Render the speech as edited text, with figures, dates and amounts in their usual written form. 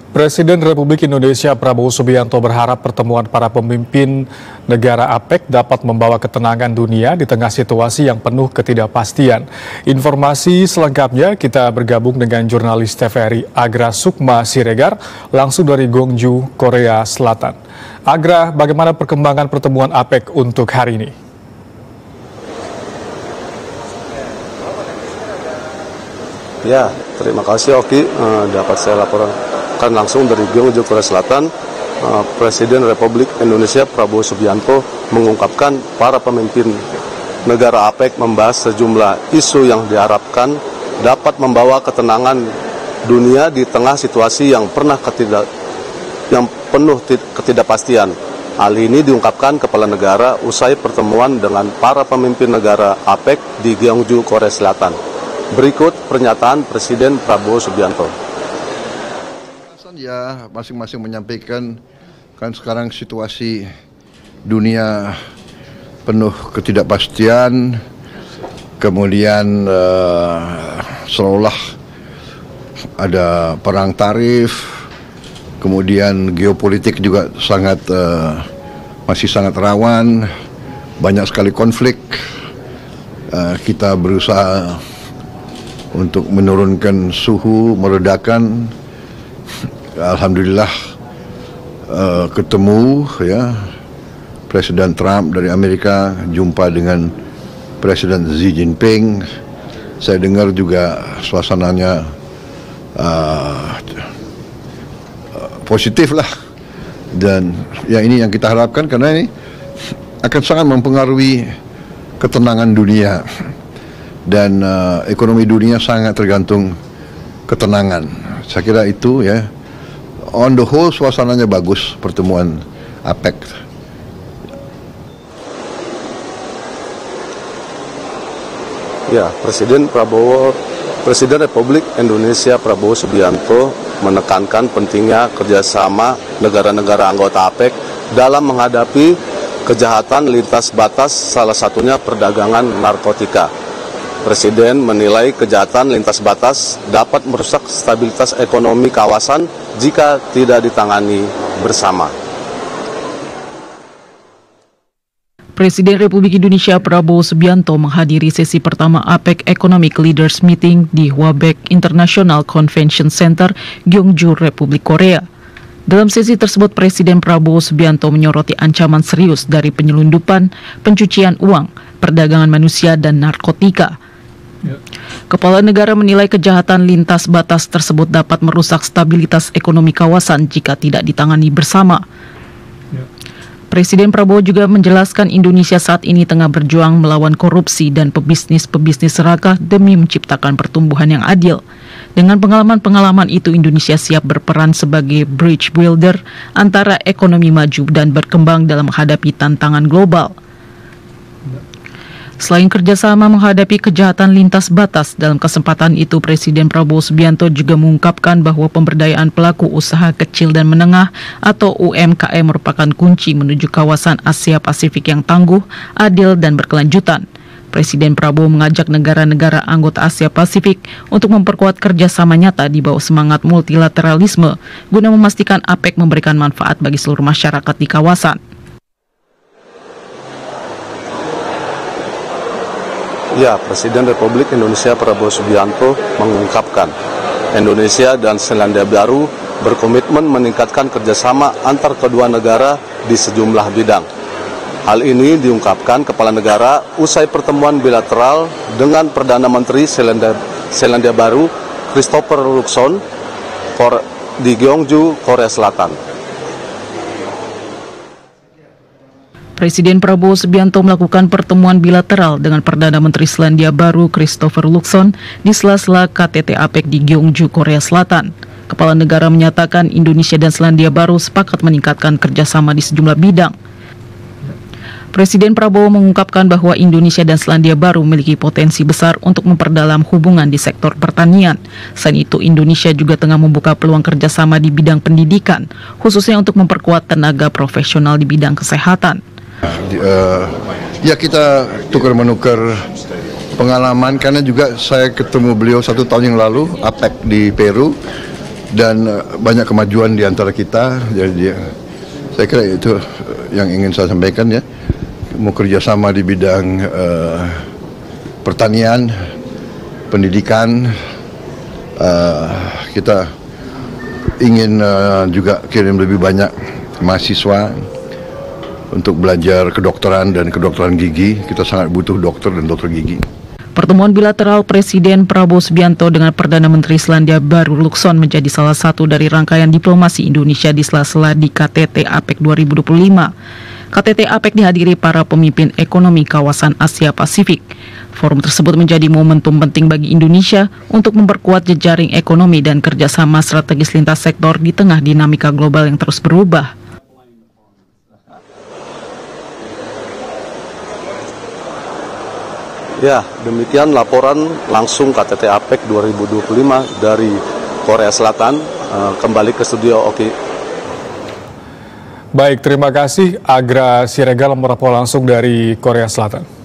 Presiden Republik Indonesia Prabowo Subianto berharap pertemuan para pemimpin negara APEC dapat membawa ketenangan dunia di tengah situasi yang penuh ketidakpastian. Informasi selengkapnya kita bergabung dengan jurnalis TVRI Agra Sukma Siregar langsung dari Gwangju, Korea Selatan. Agra, bagaimana perkembangan pertemuan APEC untuk hari ini? Ya, terima kasih Oki. Dapat saya laporkan langsung dari Gwangju, Korea Selatan. Presiden Republik Indonesia Prabowo Subianto mengungkapkan para pemimpin negara APEC membahas sejumlah isu yang diharapkan dapat membawa ketenangan dunia di tengah situasi yang penuh ketidakpastian. Hal ini diungkapkan kepala negara usai pertemuan dengan para pemimpin negara APEC di Gwangju, Korea Selatan. Berikut pernyataan Presiden Prabowo Subianto. Ya, masing-masing menyampaikan kan sekarang situasi dunia penuh ketidakpastian, kemudian seolah ada perang tarif, kemudian geopolitik juga masih sangat rawan, banyak sekali konflik. Kita berusaha untuk menurunkan suhu, meredakan. Alhamdulillah ketemu ya Presiden Trump dari Amerika jumpa dengan Presiden Xi Jinping. Saya dengar juga suasananya positif lah, dan ya ini yang kita harapkan karena ini akan sangat mempengaruhi ketenangan dunia. Dan ekonomi dunia sangat tergantung ketenangan. Saya kira itu ya, on the whole suasananya bagus pertemuan APEC. Ya, Presiden Republik Indonesia Prabowo Subianto menekankan pentingnya kerjasama negara-negara anggota APEC dalam menghadapi kejahatan lintas batas, salah satunya perdagangan narkotika. Presiden menilai kejahatan lintas batas dapat merusak stabilitas ekonomi kawasan jika tidak ditangani bersama. Presiden Republik Indonesia Prabowo Subianto menghadiri sesi pertama APEC Economic Leaders Meeting di Hwabaek International Convention Center, Gwangju, Republik Korea. Dalam sesi tersebut, Presiden Prabowo Subianto menyoroti ancaman serius dari penyelundupan, pencucian uang, perdagangan manusia, dan narkotika. Kepala negara menilai kejahatan lintas batas tersebut dapat merusak stabilitas ekonomi kawasan jika tidak ditangani bersama. Presiden Prabowo juga menjelaskan Indonesia saat ini tengah berjuang melawan korupsi dan pebisnis-pebisnis serakah demi menciptakan pertumbuhan yang adil. Dengan pengalaman-pengalaman itu, Indonesia siap berperan sebagai bridge builder antara ekonomi maju dan berkembang dalam menghadapi tantangan global. Selain kerjasama menghadapi kejahatan lintas batas, dalam kesempatan itu Presiden Prabowo Subianto juga mengungkapkan bahwa pemberdayaan pelaku usaha kecil dan menengah atau UMKM merupakan kunci menuju kawasan Asia Pasifik yang tangguh, adil, dan berkelanjutan. Presiden Prabowo mengajak negara-negara anggota Asia Pasifik untuk memperkuat kerjasama nyata di bawah semangat multilateralisme guna memastikan APEC memberikan manfaat bagi seluruh masyarakat di kawasan. Ya, Presiden Republik Indonesia Prabowo Subianto mengungkapkan Indonesia dan Selandia Baru berkomitmen meningkatkan kerjasama antar kedua negara di sejumlah bidang. Hal ini diungkapkan kepala negara usai pertemuan bilateral dengan Perdana Menteri Selandia Baru Christopher Luxon di Gwangju, Korea Selatan. Presiden Prabowo Subianto melakukan pertemuan bilateral dengan Perdana Menteri Selandia Baru Christopher Luxon di sela-sela KTT APEC di Gwangju, Korea Selatan. Kepala negara menyatakan Indonesia dan Selandia Baru sepakat meningkatkan kerjasama di sejumlah bidang. Presiden Prabowo mengungkapkan bahwa Indonesia dan Selandia Baru memiliki potensi besar untuk memperdalam hubungan di sektor pertanian. Selain itu, Indonesia juga tengah membuka peluang kerjasama di bidang pendidikan, khususnya untuk memperkuat tenaga profesional di bidang kesehatan. Ya, kita tukar-menukar pengalaman karena juga saya ketemu beliau 1 tahun yang lalu APEC di Peru. dan banyak kemajuan di antara kita. Jadi saya kira itu yang ingin saya sampaikan ya. Mau kerjasama di bidang pertanian, pendidikan, kita ingin juga kirim lebih banyak mahasiswa untuk belajar kedokteran dan kedokteran gigi. Kita sangat butuh dokter dan dokter gigi. Pertemuan bilateral Presiden Prabowo Subianto dengan Perdana Menteri Selandia Baru Lukson menjadi salah satu dari rangkaian diplomasi Indonesia di sela-sela di KTT APEC 2025. KTT APEC dihadiri para pemimpin ekonomi kawasan Asia Pasifik. Forum tersebut menjadi momentum penting bagi Indonesia untuk memperkuat jejaring ekonomi dan kerjasama strategis lintas sektor di tengah dinamika global yang terus berubah. Ya, demikian laporan langsung KTT APEC 2025 dari Korea Selatan. Kembali ke studio, Oki. Baik, terima kasih Agra Siregar melaporkan langsung dari Korea Selatan.